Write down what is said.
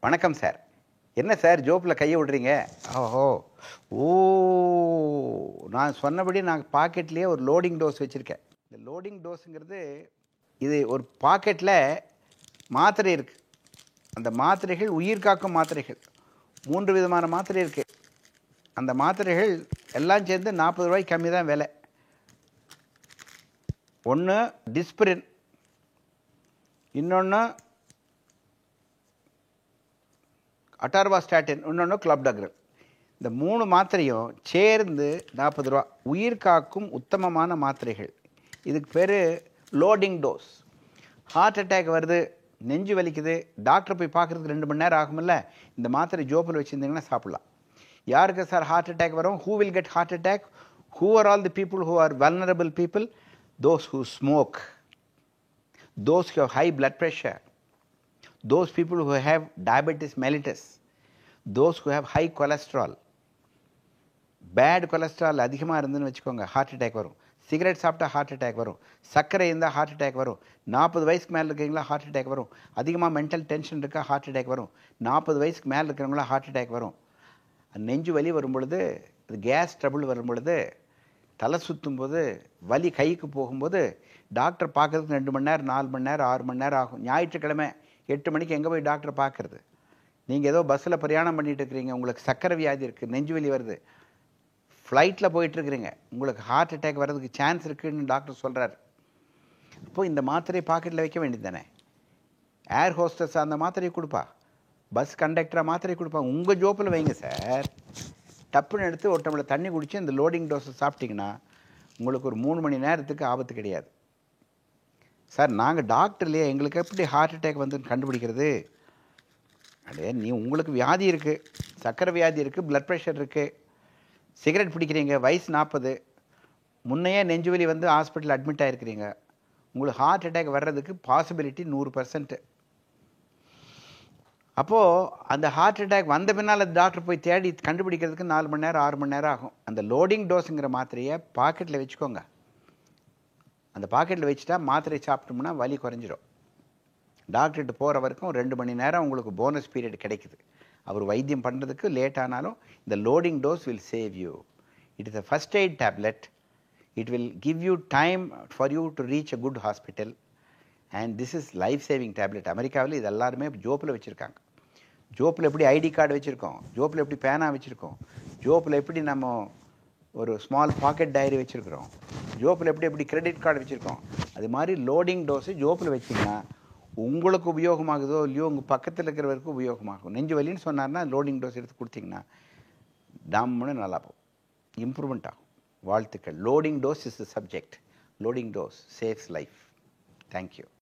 வணக்கம் சார். என்ன சார் ஜோப்பில் கையை விடுறீங்க? ஓஹோ! ஓ! நான் சொன்னபடி நான் பாக்கெட்லேயே ஒரு லோடிங் டோஸ் வச்சுருக்கேன். இந்த லோடிங் டோஸுங்கிறது இது ஒரு பாக்கெட்டில் மாத்திரை இருக்குது. அந்த மாத்திரைகள் உயிர் காக்கும் மாத்திரைகள். 3 விதமான மாத்திரை இருக்குது. அந்த மாத்திரைகள் எல்லாம் சேர்ந்து ரூ. 40 கம்மி தான் விலை. ஒன்று டிஸ்பிரின், இன்னொன்று அட்டார்வாஸ்டாட்டின், இன்னொன்று கிளாப்டாக்ரல். இந்த 3 மாத்திரையும் சேர்ந்து ரூ. 40. உயிர் காக்கும் உத்தமமான மாத்திரைகள். இதுக்கு பேர் லோடிங் டோஸ். ஹார்ட் அட்டாக் வருது, நெஞ்சு வலிக்குது, டாக்டர் போய் பார்க்குறதுக்கு 2 மணி நேரம் ஆகுமில்ல, இந்த மாத்திரை ஜோப்பில் வச்சுருந்தீங்கன்னா சாப்பிட்லாம். யாருக்கு சார் ஹார்ட் அட்டாக் வரும்? Who will get heart attack? Who are all the people who are vulnerable people? Those who smoke, those who have high blood pressure, those people who have diabetes mellitus, those who have high cholesterol. Bad cholesterol அதிகமாக இருந்துன்னு வச்சுக்கோங்க, heart attack வரும். Cigarette சாப்பிட்டா heart attack வரும். சர்க்கரை இருந்தால் heart attack வரும். 40 வயசுக்கு மேலே இருக்கிறீங்களா ஹார்ட் அட்டாக் வரும். அதிகமாக மென்டல் டென்ஷன் இருக்கா ஹார்ட் அட்டாக் வரும். 40 வயசுக்கு மேலே இருக்கிறவங்களா ஹார்ட் அட்டாக் வரும். நெஞ்சு வலி வரும் பொழுது, கேஸ் ட்ரபிள் வரும் பொழுது, தலை சுற்றும் போது, வலி கைக்கு போகும்போது டாக்டர் பார்க்கறதுக்கு 2 மணி நேரம், 4 மணி நேரம், 6 மணி நேரம் ஆகும். ஞாயிற்றுக்கிழமை 8 மணிக்கு எங்கே போய் டாக்டர் பார்க்குறது? நீங்கள் ஏதோ பஸ்ஸில் பிரயாணம் பண்ணிகிட்டு இருக்கிறீங்க, உங்களுக்கு சக்கரை வியாதி இருக்குது, நெஞ்சு வலி வருது, ஃப்ளைட்டில் போயிட்டுருக்கிறீங்க, உங்களுக்கு ஹார்ட் அட்டாக் வர்றதுக்கு சான்ஸ் இருக்குதுன்னு டாக்டர் சொல்கிறார். அப்போது இந்த மாத்திரையை பாக்கெட்டில் வைக்க வேண்டியது தானே? ஏர் ஹோஸ்டஸ் அந்த மாத்திரையை கொடுப்பா, பஸ் கண்டக்டராக மாத்திரை கொடுப்பா, உங்கள் ஜோப்பில் வைங்க சார். டப்புன்னு எடுத்து ஒரு டம்ளர் தண்ணி குடித்து இந்த லோடிங் டோஸை சாப்பிட்டிங்கன்னா உங்களுக்கு ஒரு 3 மணி நேரத்துக்கு ஆபத்து கிடையாது. சார் நாங்கள் டாக்டர் இல்லையா, எங்களுக்கு எப்படி ஹார்ட் அட்டாக் வந்து கண்டுபிடிக்கிறது? அடே நீ உங்களுக்கு வியாதி இருக்குது, சக்கரை வியாதி இருக்குது, ப்ளட் ப்ரெஷர் இருக்குது, சிகரெட் பிடிக்கிறீங்க, வயசு 40, முன்னையே நெஞ்சுவலி வந்து ஹாஸ்பிட்டல் அட்மிட் ஆகிருக்கிறீங்க, உங்களுக்கு ஹார்ட் அட்டாக் வர்றதுக்கு பாசிபிலிட்டி 100%. அப்போது அந்த ஹார்ட் அட்டாக் வந்த பின்னால் அந்த டாக்டர் போய் தேடி கண்டுபிடிக்கிறதுக்கு 4 மணி நேரம் 6 மணி நேரம் ஆகும். அந்த லோடிங் டோஸுங்கிற மாத்திரையை பாக்கெட்டில் வச்சுக்கோங்க. அந்த பாக்கெட்டில் வச்சுட்டா மாத்திரை சாப்பிட்டோம்னா வலி குறைஞ்சிரும். டாக்டர்கிட்ட போகிற வரைக்கும் 2 மணி நேரம் உங்களுக்கு போனஸ் பீரியட் கிடைக்குது. அவர் வைத்தியம் பண்ணுறதுக்கு லேட் ஆனாலும் இந்த loading dose will save you. It is a first eight tablet. It will give you time for you to reach a good hospital. And this is life saving tablet. அமெரிக்காவில் இது எல்லாருமே ஜோப்பில் வச்சுருக்காங்க. ஜோப்பில் எப்படி ஐடி கார்டு வச்சுருக்கோம், ஜோப்பில் எப்படி பேனா வச்சுருக்கோம், ஜோப்பில் எப்படி நம்ம ஒரு ஸ்மால் பாக்கெட் டைரி வச்சுருக்கிறோம், ஜோப்பில் எப்படி கிரெடிட் கார்டு வச்சுருக்கோம், அது மாதிரி லோடிங் டோஸு ஜோப்பில் வச்சிங்கன்னா உங்களுக்கு உபயோகமாகுதோ இல்லையோ உங்கள் பக்கத்தில் இருக்கிறவருக்கு உபயோகமாகும். நெஞ்சு வலின்னு சொன்னார்னா லோடிங் டோஸ் எடுத்து கொடுத்தீங்கன்னா டம்முன்னு நல்லா போகும், இம்ப்ரூவ்மெண்ட் ஆகும். வாழ்த்துக்கள். Loading dose is the subject. Loading dose saves life. Thank you.